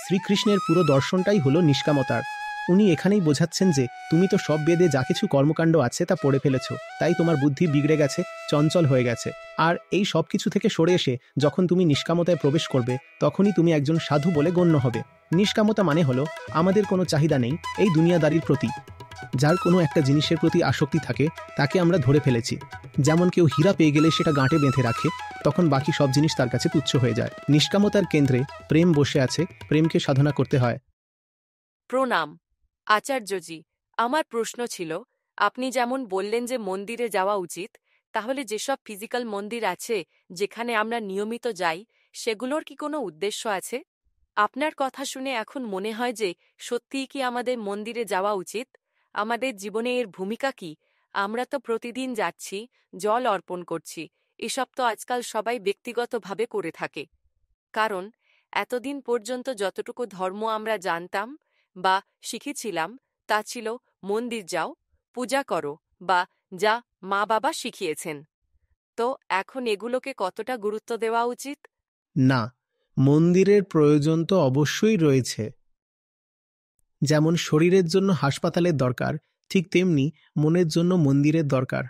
শ্রীকৃষ্ণের পুরো দর্শনটাই হলো নিষ্কামতার। উনি এখানেই বোঝাচ্ছেন যে তুমি তো সব বেদে যা কিছু কর্মকাণ্ড আছে তা পড়ে ফেলেছ, তাই তোমার বুদ্ধি বিগড়ে গেছে, চঞ্চল হয়ে গেছে। আর এই সব কিছু থেকে সরে এসে যখন তুমি নিষ্কামতায় প্রবেশ করবে, তখনই তুমি একজন সাধু বলে গণ্য হবে। নিষ্কামতা মানে হলো আমাদের কোনো চাহিদা নেই এই দুনিয়াদারির প্রতি। যার কোনো একটা জিনিসের প্রতি আসক্তি থাকে তাকে আমরা ধরে ফেলেছি। যেমন কেউ হীরা পেয়ে গেলে সেটা গাঁটে বেঁধে রাখে, তখন বাকি সব জিনিস তার কাছে তুচ্ছ হয়ে যায়। নিষ্কামতার কেন্দ্রে প্রেম বসে আছে, প্রেমকে সাধনা করতে হয়। প্রণাম আচার্যজি। আমার প্রশ্ন ছিল, আপনি যেমন বললেন যে মন্দিরে যাওয়া উচিত, তাহলে যেসব ফিজিক্যাল মন্দির আছে যেখানে আমরা নিয়মিত যাই, সেগুলোর কি কোনো উদ্দেশ্য আছে? আপনার কথা শুনে এখন মনে হয় যে সত্যিই কি আমাদের মন্দিরে যাওয়া উচিত? আমাদের জীবনে এর ভূমিকা কি? আমরা তো প্রতিদিন যাচ্ছি, জল অর্পণ করছি, এসব তো আজকাল সবাই ব্যক্তিগতভাবে করে থাকে। কারণ এতদিন পর্যন্ত যতটুকু ধর্ম আমরা জানতাম বা শিখেছিলাম তা ছিল মন্দির যাও, পূজা করো, বা যা মা বাবা শিখিয়েছেন। তো এখন এগুলোকে কতটা গুরুত্ব দেওয়া উচিত? না, মন্দিরের প্রয়োজন তো অবশ্যই রয়েছে। যেমন শরীরের জন্য হাসপাতালের দরকার, ঠিক তেমনি মনের জন্য মন্দিরের দরকার।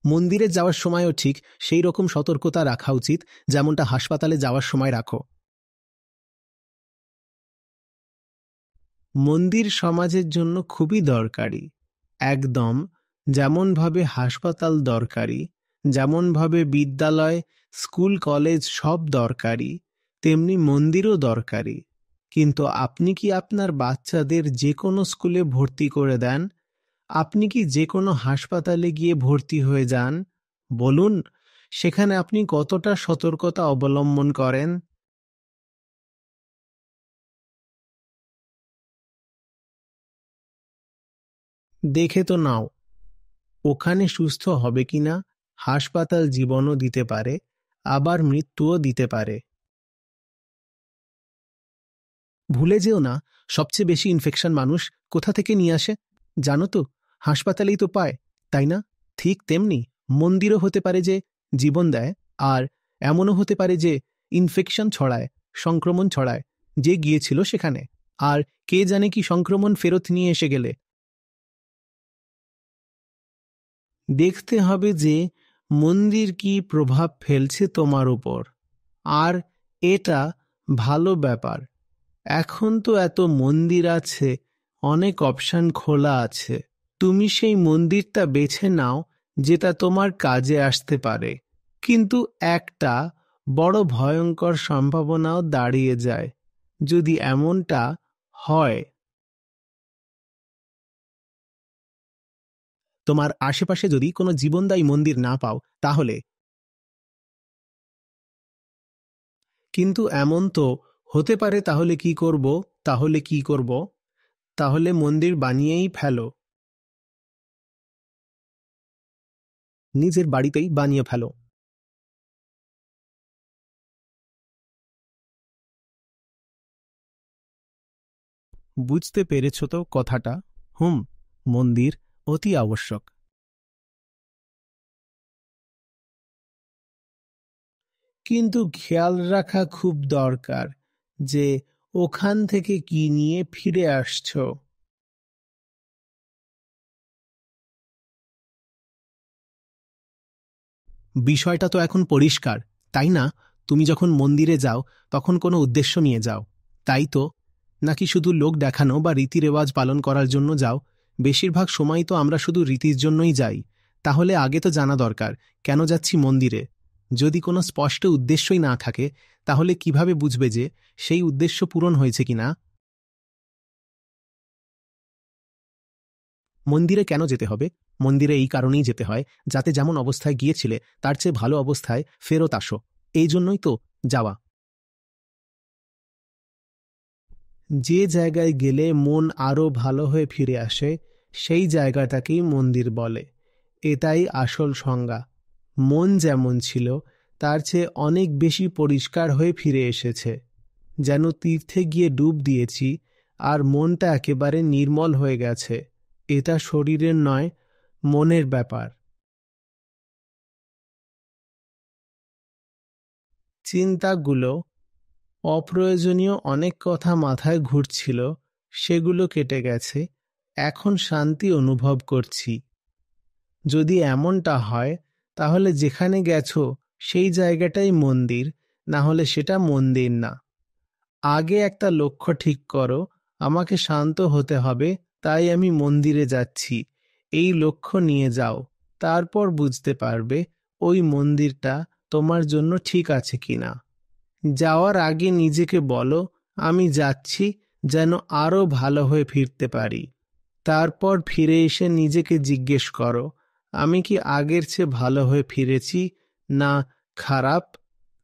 মন্দিরে যাওয়ার সময়ও ঠিক সেই রকম সতর্কতা রাখা উচিত যেমনটা হাসপাতালে যাওয়ার সময় রাখো। মন্দির সমাজের জন্য খুবই দরকারি, একদম যেমনভাবে হাসপাতাল দরকারি, যেমনভাবে বিদ্যালয়, স্কুল, কলেজ সব দরকারি, তেমনি মন্দিরও দরকারি। কিন্তু আপনি কি আপনার বাচ্চাদের যে কোনো স্কুলে ভর্তি করে দেন? আপনি কি যে কোনো হাসপাতালে গিয়ে ভর্তি হয়ে যান? বলুন, সেখানে আপনি কতটা সতর্কতা অবলম্বন করেন? দেখে তো নাও ওখানে সুস্থ হবে কিনা। হাসপাতাল জীবনও দিতে পারে, আবার মৃত্যুও দিতে পারে। ভুলে যেও না, সবচেয়ে বেশি ইনফেকশন মানুষ কোথা থেকে নিয়ে আসে জানো তো? হাসপাতালেই তো পায়, তাই না? ঠিক তেমনি মন্দিরও হতে পারে যে জীবন দেয়, আর এমনও হতে পারে যে ইনফেকশন ছড়ায়, সংক্রমণ ছড়ায় যে গিয়েছিল সেখানে। আর কে জানে কি সংক্রমণ ফেরত নিয়ে এসে গেলে। দেখতে হবে যে মন্দির কি প্রভাব ফেলছে তোমার উপর। আর এটা ভালো ব্যাপার, এখন তো এত মন্দির আছে, অনেক অপশন খোলা আছে। তুমি সেই মন্দিরটা বেছে নাও যেটা তোমার কাজে আসতে পারে। কিন্তু একটা বড় ভয়ঙ্কর সম্ভাবনাও দাঁড়িয়ে যায় যদি এমনটা হয়। তোমার আশেপাশে যদি কোনো জীবনদায়ী মন্দির না পাও তাহলে। কিন্তু এমন তো হতে পারে, তাহলে কি করব? তাহলে কি করব? তাহলে মন্দির বানিয়েই ফেলো, নিজের বাড়িতেই বানিয়ে ফেলো। বুঝতে পেরেছ তো কথাটা? মন্দির অতি আবশ্যক। কিন্তু খেয়াল রাখা খুব দরকার যে ওখান থেকে কি নিয়ে ফিরে আসছো। বিষয়টা তো এখন পরিষ্কার, তাই না? তুমি যখন মন্দিরে যাও তখন কোনো উদ্দেশ্য নিয়ে যাও, তাই তো? নাকি শুধু লোক দেখানো বা রীতি রেওয়াজ পালন করার জন্য যাও? বেশিরভাগ সময় তো আমরা শুধু রীতির জন্যই যাই। তাহলে আগে তো জানা দরকার কেন যাচ্ছি মন্দিরে। যদি কোনো স্পষ্ট উদ্দেশ্যই না থাকে, তাহলে কিভাবে বুঝবে যে সেই উদ্দেশ্য পূরণ হয়েছে কিনা? মন্দিরে কেন যেতে হবে? মন্দিরে এই কারণেই যেতে হয় যাতে যেমন অবস্থায় গিয়েছিলে তার চেয়ে ভালো অবস্থায় ফেরত আসো। এই জন্যই তো যাওয়া। যে জায়গায় গেলে মন আরো ভালো হয়ে ফিরে আসে, সেই জায়গাটাকেই মন্দির বলে। এটাই আসল সংজ্ঞা। মন যেমন ছিল তার চেয়ে অনেক বেশি পরিষ্কার হয়ে ফিরে এসেছে, যেন তীর্থে গিয়ে ডুব দিয়েছি আর মনটা একেবারে নির্মল হয়ে গেছে। এটা শরীরের নয়, মনের ব্যাপার। চিন্তাগুলো, অপ্রয়োজনীয় অনেক কথা মাথায় ঘুরছিল, সেগুলো কেটে গেছে। এখন শান্তি অনুভব করছি। যদি এমনটা হয় তাহলে যেখানে গেছো সেই জায়গাটাই মন্দির, না হলে সেটা মন্দির না। আগে একটা লক্ষ্য ঠিক করো, আমাকে শান্ত হতে হবে, তাই আমি মন্দিরে যাচ্ছি। এই লক্ষ্য নিয়ে যাও, তারপর বুঝতে পারবে ওই মন্দিরটা তোমার জন্য ঠিক আছে কিনা। যাওয়ার আগে নিজেকে বলো, আমি যাচ্ছি, যেন আরো ভালো হয়ে ফিরতে পারি। তারপর ফিরে এসে নিজেকে জিজ্ঞেস করো, আমি কি আগের চেয়ে ভালো হয়ে ফিরেছি না খারাপ?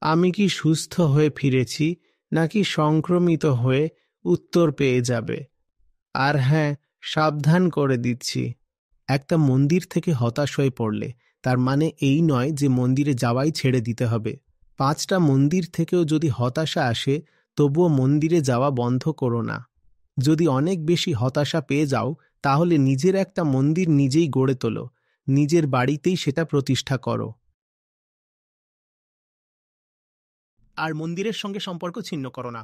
আমি কি সুস্থ হয়ে ফিরেছি নাকি সংক্রমিত হয়ে? উত্তর পেয়ে যাবে। আর হ্যাঁ, সাবধান করে দিচ্ছি, একটা মন্দির থেকে হতাশ হয়ে পড়লে তার মানে এই নয় যে মন্দিরে যাওয়াই ছেড়ে দিতে হবে। 5টা মন্দির থেকেও যদি হতাশা আসে, তবুও মন্দিরে যাওয়া বন্ধ করো না। যদি অনেক বেশি হতাশা পেয়ে যাও, তাহলে নিজের একটা মন্দির নিজেই গড়ে তোলো, নিজের বাড়িতেই সেটা প্রতিষ্ঠা করো। আর মন্দিরের সঙ্গে সম্পর্ক ছিন্ন করো না।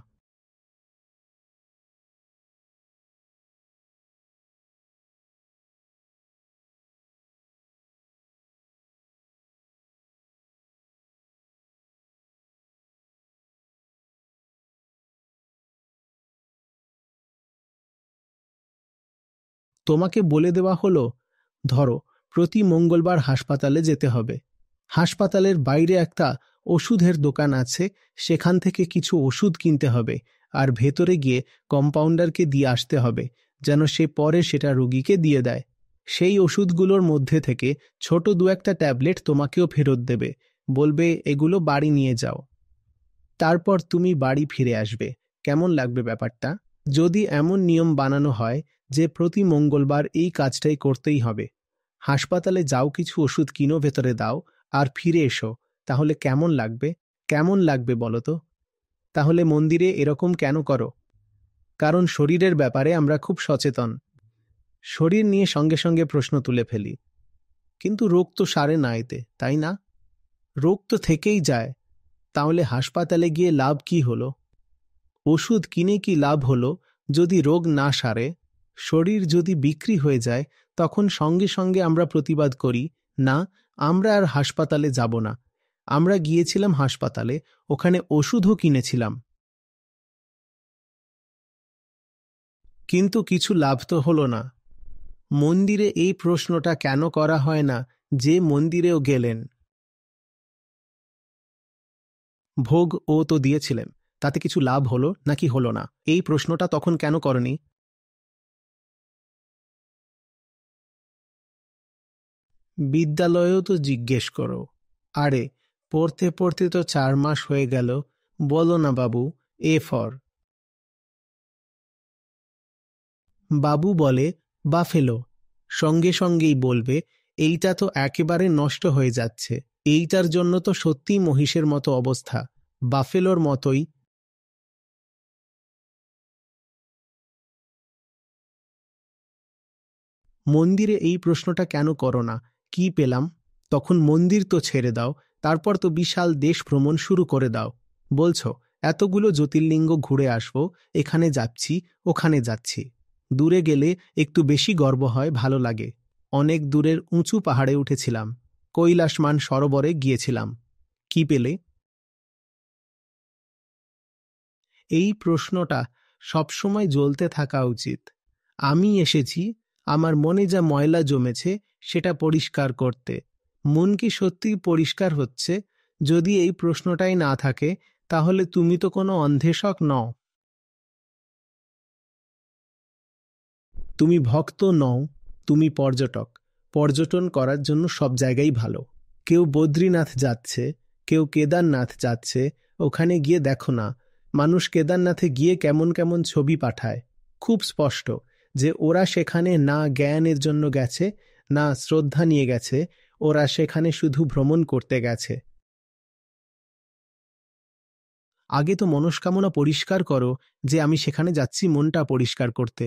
তোমাকে বলে দেওয়া হলো, ধরো প্রতি মঙ্গলবার হাসপাতালে যেতে হবে। হাসপাতালের বাইরে একটা ওষুধের দোকান আছে, সেখান থেকে কিছু ওষুধ কিনতে হবে, আর ভেতরে গিয়ে কম্পাউন্ডারকে দিয়ে আসতে হবে, যেন সে পরে সেটা রোগীকে দিয়ে দেয়। সেই ওষুধগুলোর মধ্যে থেকে ছোট 2-1টা ট্যাবলেট তোমাকেও ফেরত দেবে, বলবে এগুলো বাড়ি নিয়ে যাও। তারপর তুমি বাড়ি ফিরে আসবে। কেমন লাগবে ব্যাপারটা? যদি এমন নিয়ম বানানো হয় যে প্রতি মঙ্গলবার এই কাজটাই করতেই হবে, হাসপাতালে যাও, কিছু ওষুধ কিনো, ভেতরে দাও, আর ফিরে এসো, তাহলে কেমন লাগবে? কেমন লাগবে বলো তো? তাহলে মন্দিরে এরকম কেন করো? কারণ শরীরের ব্যাপারে আমরা খুব সচেতন। শরীর নিয়ে সঙ্গে সঙ্গে প্রশ্ন তুলে ফেলি, কিন্তু রোগ তো সারে না এতে, তাই না? রোগ তো থেকেই যায়। তাহলে হাসপাতালে গিয়ে লাভ কি হলো? ওষুধ কিনে কি লাভ হলো যদি রোগ না সারে? শরীর যদি বিক্রি হয়ে যায়, তখন সঙ্গে সঙ্গে আমরা প্রতিবাদ করি, না, আমরা আর হাসপাতালে যাব না। আমরা গিয়েছিলাম হাসপাতালে, ওখানে ওষুধও কিনেছিলাম, কিন্তু কিছু লাভ তো হলো না। মন্দিরে এই প্রশ্নটা কেন করা হয় না যে মন্দিরেও গেলেন? ভোগ ও তো দিয়েছিলেন, তাতে কিছু লাভ হলো নাকি হলো না, এই প্রশ্নটা তখন কেন করনি? বিদ্যালয়েও তো জিজ্ঞেস করো। আরে, পড়তে পড়তে তো 4 মাস হয়ে গেল, বলো না বাবু, এ ফর। বাবু বলে বাফেলো, সঙ্গে সঙ্গেই বলবে এইটা তো একেবারে নষ্ট হয়ে যাচ্ছে, এইটার জন্য তো সত্যিই মহিষের মতো অবস্থা, বাফেলোর মতোই। মন্দিরে এই প্রশ্নটা কেন করো না, কি পেলাম? তখন মন্দির তো ছেড়ে দাও, তারপর তো বিশাল দেশ ভ্রমণ শুরু করে দাও। বলছো এতগুলো জ্যোতির্লিঙ্গ ঘুরে আসবো, এখানে যাচ্ছি, ওখানে যাচ্ছি। দূরে গেলে একটু বেশি গর্ব হয়, ভালো লাগে। অনেক দূরের উঁচু পাহাড়ে উঠেছিলাম, কৈলাসমান সরোবরে গিয়েছিলাম। কি পেলে? এই প্রশ্নটা সবসময় জ্বলতে থাকা উচিত। আমি এসেছি আমার মনে যা ময়লা জমেছে সেটা পরিষ্কার করতে। মন কি সত্যিই পরিষ্কার হচ্ছে? যদি এই প্রশ্নটাই না থাকে, তাহলে তুমি তো কোনো অন্ধেশক নও। তুমি ভক্ত নও, তুমি পর্যটক। পর্যটন করার জন্য সব জায়গাই ভালো। কেউ বদ্রীনাথ যাচ্ছে, কেউ কেদারনাথ যাচ্ছে, ওখানে গিয়ে দেখো না, মানুষ কেদারনাথে গিয়ে কেমন কেমন ছবি পাঠায়। খুব স্পষ্ট যে ওরা সেখানে না জ্ঞানের জন্য গেছে, না শ্রদ্ধা নিয়ে গেছে, ওরা সেখানে শুধু ভ্রমণ করতে গেছে। আগে তো মনস্কামনা পরিষ্কার করো যে আমি সেখানে যাচ্ছি মনটা পরিষ্কার করতে।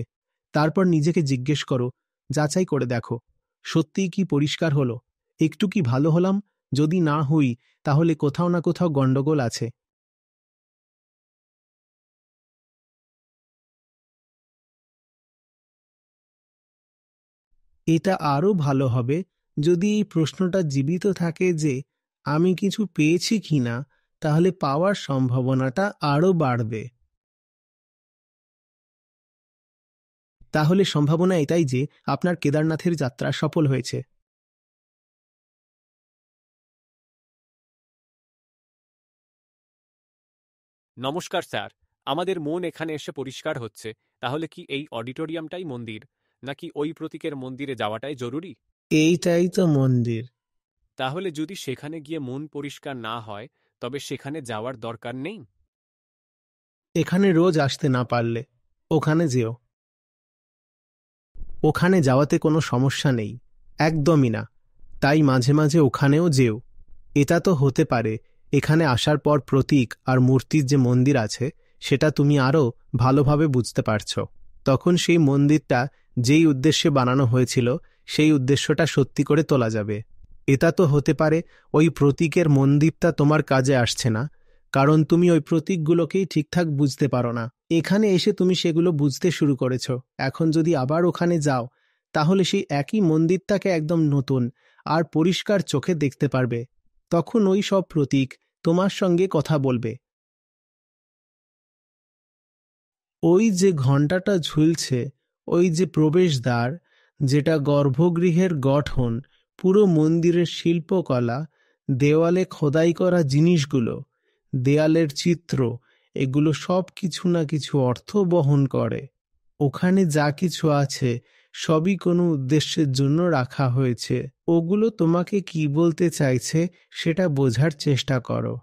তারপর নিজেকে জিজ্ঞেস করো, যাচাই করে দেখো, সত্যিই কি পরিষ্কার হলো? একটু কি ভালো হলাম? যদি না হই, তাহলে কোথাও না কোথাও গণ্ডগোল আছে। এটা আরও ভালো হবে যদি এই প্রশ্নটা জীবিত থাকে যে আমি কিছু পেয়েছি কিনা, তাহলে পাওয়ার সম্ভাবনাটা আরও বাড়বে। তাহলে সম্ভাবনা এটাই যে আপনার কেদারনাথের যাত্রা সফল হয়েছে। নমস্কার স্যার, আমাদের মন এখানে এসে পরিষ্কার হচ্ছে। তাহলে কি এই অডিটোরিয়ামটাই মন্দির, নাকি ওই প্রতীকের মন্দিরে যাওয়াটাই জরুরি? এইটাই তো মন্দির। তাহলে যদি সেখানে গিয়ে মন পরিষ্কার না হয়, তবে সেখানে যাওয়ার দরকার নেই? এখানে রোজ আসতে না পারলে ওখানে যেও। ওখানে যাওয়াতে কোনো সমস্যা নেই, একদমই না। তাই মাঝে মাঝে ওখানেও যেও। এটা তো হতে পারে এখানে আসার পর প্রতীক আর মূর্তির যে মন্দির আছে সেটা তুমি আরও ভালোভাবে বুঝতে পারছো। তখন সেই মন্দিরটা যেই উদ্দেশ্যে বানানো হয়েছিল সেই উদ্দেশ্যটা সত্যি করে তোলা যাবে। এটা তো হতে পারে ওই প্রতীকের মন্দিরটা তোমার কাজে আসছে না, কারণ তুমি ওই প্রতীকগুলোকেই ঠিকঠাক বুঝতে পারো না। এখানে এসে তুমি সেগুলো বুঝতে শুরু করেছো। এখন যদি আবার ওখানে যাও তাহলে সেই একই মন্দিরটাকে একদম নতুন আর পরিষ্কার চোখে দেখতে পারবে। তখন ওই সব প্রতীক তোমার সঙ্গে কথা বলবে। ওই যে ঘণ্টাটা ঝুলছে, ওই যে প্রবেশদ্বার, যেটা গর্ভগৃহের গঠন, পুরো মন্দিরের শিল্পকলা, দেওয়ালে খোদাই করা জিনিসগুলো, দেয়ালের চিত্র, এগুলো সব কিছু না কিছু অর্থ বহন করে। ওখানে যা কিছু আছে সবই কোনো উদ্দেশ্যের জন্য রাখা হয়েছে। ওগুলো তোমাকে কি বলতে চাইছে সেটা বোঝার চেষ্টা করো।